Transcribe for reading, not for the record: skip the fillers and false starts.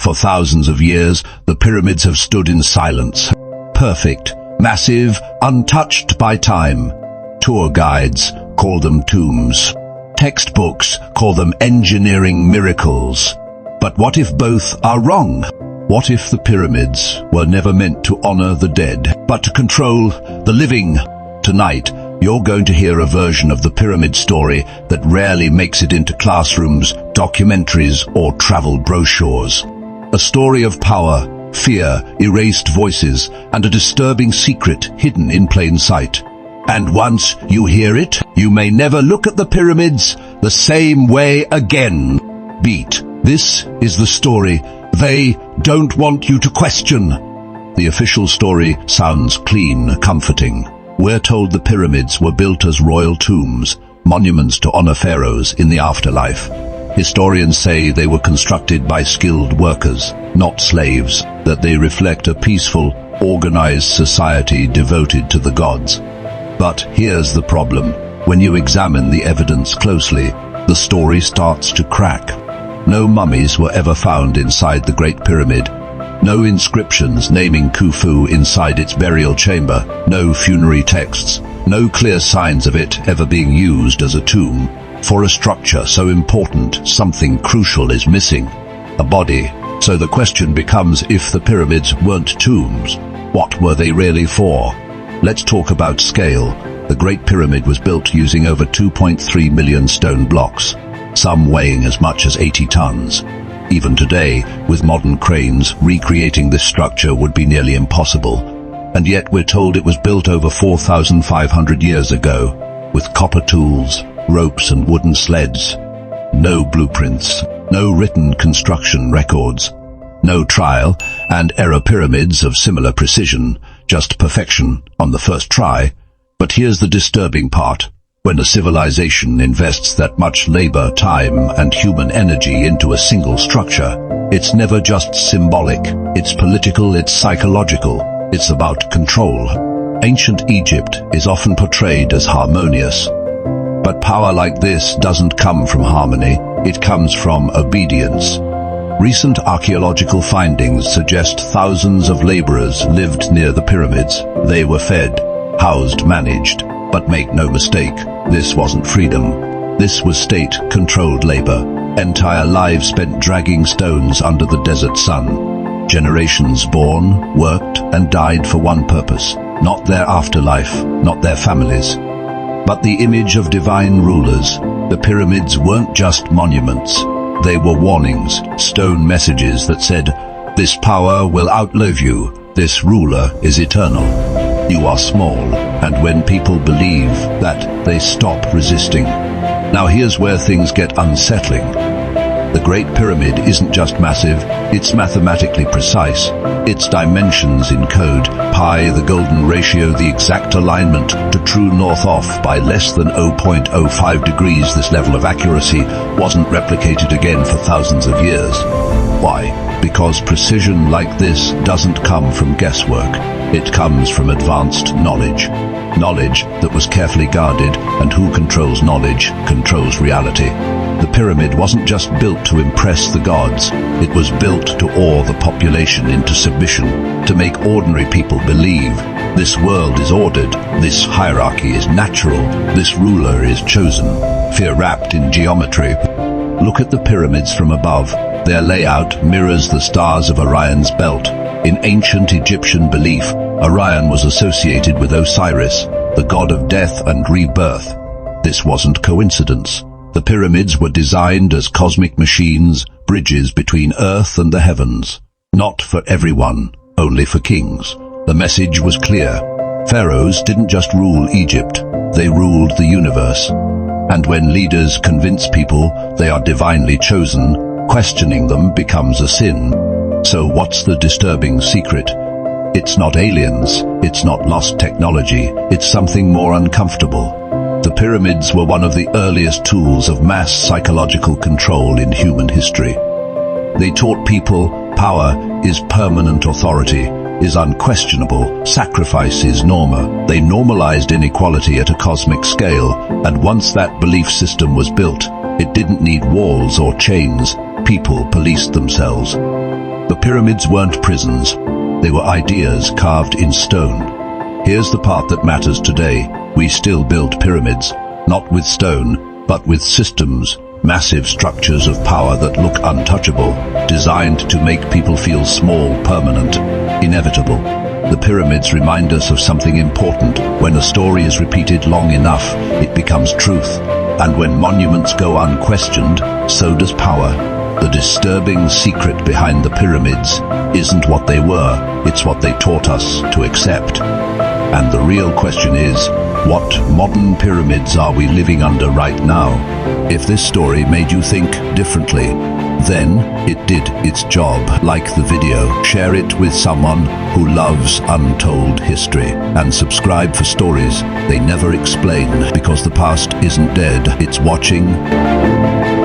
For thousands of years, the pyramids have stood in silence. Perfect, massive, untouched by time. Tour guides call them tombs. Textbooks call them engineering miracles. But what if both are wrong? What if the pyramids were never meant to honor the dead, but to control the living? Tonight, you're going to hear a version of the pyramid story that rarely makes it into classrooms, documentaries, or travel brochures. A story of power, fear, erased voices, and a disturbing secret hidden in plain sight. And once you hear it, you may never look at the pyramids the same way again. Beat. This is the story they don't want you to question. The official story sounds clean, comforting. We're told the pyramids were built as royal tombs, monuments to honor pharaohs in the afterlife. Historians say they were constructed by skilled workers, not slaves, that they reflect a peaceful, organized society devoted to the gods. But here's the problem. When you examine the evidence closely, the story starts to crack. No mummies were ever found inside the Great Pyramid. No inscriptions naming Khufu inside its burial chamber. No funerary texts. No clear signs of it ever being used as a tomb. For a structure so important, something crucial is missing. A body. So the question becomes, if the pyramids weren't tombs, what were they really for? Let's talk about scale. The Great Pyramid was built using over 2.3 million stone blocks, some weighing as much as 80 tons. Even today, with modern cranes, recreating this structure would be nearly impossible. And yet we're told it was built over 4,500 years ago, with copper tools, ropes and wooden sleds. No blueprints, no written construction records, no trial and error pyramids of similar precision, just perfection on the first try. But here's the disturbing part. When a civilization invests that much labor, time, and human energy into a single structure, it's never just symbolic. It's political, it's psychological, it's about control. Ancient Egypt is often portrayed as harmonious. But power like this doesn't come from harmony, it comes from obedience. Recent archaeological findings suggest thousands of laborers lived near the pyramids. They were fed, housed, managed. But make no mistake, this wasn't freedom. This was state-controlled labor. Entire lives spent dragging stones under the desert sun. Generations born, worked, and died for one purpose. Not their afterlife, not their families. But the image of divine rulers, the pyramids weren't just monuments. They were warnings, stone messages that said, "This power will outlive you. This ruler is eternal. You are small." And when people believe that, they stop resisting. Now here's where things get unsettling. The Great Pyramid isn't just massive, it's mathematically precise. Its dimensions in code, pi, the golden ratio, the exact alignment to true north off by less than 0.05 degrees. This level of accuracy wasn't replicated again for thousands of years. Why? Because precision like this doesn't come from guesswork. It comes from advanced knowledge. Knowledge that was carefully guarded, and who controls knowledge controls reality. The pyramid wasn't just built to impress the gods, it was built to awe the population into submission, to make ordinary people believe this world is ordered, this hierarchy is natural, this ruler is chosen. Fear wrapped in geometry. Look at the pyramids from above. Their layout mirrors the stars of Orion's belt. In ancient Egyptian belief, Orion was associated with Osiris, the god of death and rebirth. This wasn't coincidence. The pyramids were designed as cosmic machines, bridges between Earth and the heavens. Not for everyone, only for kings. The message was clear. Pharaohs didn't just rule Egypt, they ruled the universe. And when leaders convince people they are divinely chosen, questioning them becomes a sin. So what's the disturbing secret? It's not aliens, it's not lost technology, it's something more uncomfortable. The pyramids were one of the earliest tools of mass psychological control in human history. They taught people power is permanent authority, is unquestionable, sacrifice is norma. They normalized inequality at a cosmic scale, and once that belief system was built, it didn't need walls or chains. People policed themselves. pyramids weren't prisons. They were ideas carved in stone. Here's the part that matters today. We still build pyramids, not with stone, but with systems, massive structures of power that look untouchable, designed to make people feel small, permanent, inevitable. The pyramids remind us of something important. When a story is repeated long enough, it becomes truth. And when monuments go unquestioned, so does power. The disturbing secret behind the pyramids isn't what they were, it's what they taught us to accept. And the real question is, what modern pyramids are we living under right now? If this story made you think differently, then it did its job. Like the video, share it with someone who loves untold history, and subscribe for stories they never explain, because the past isn't dead, it's watching.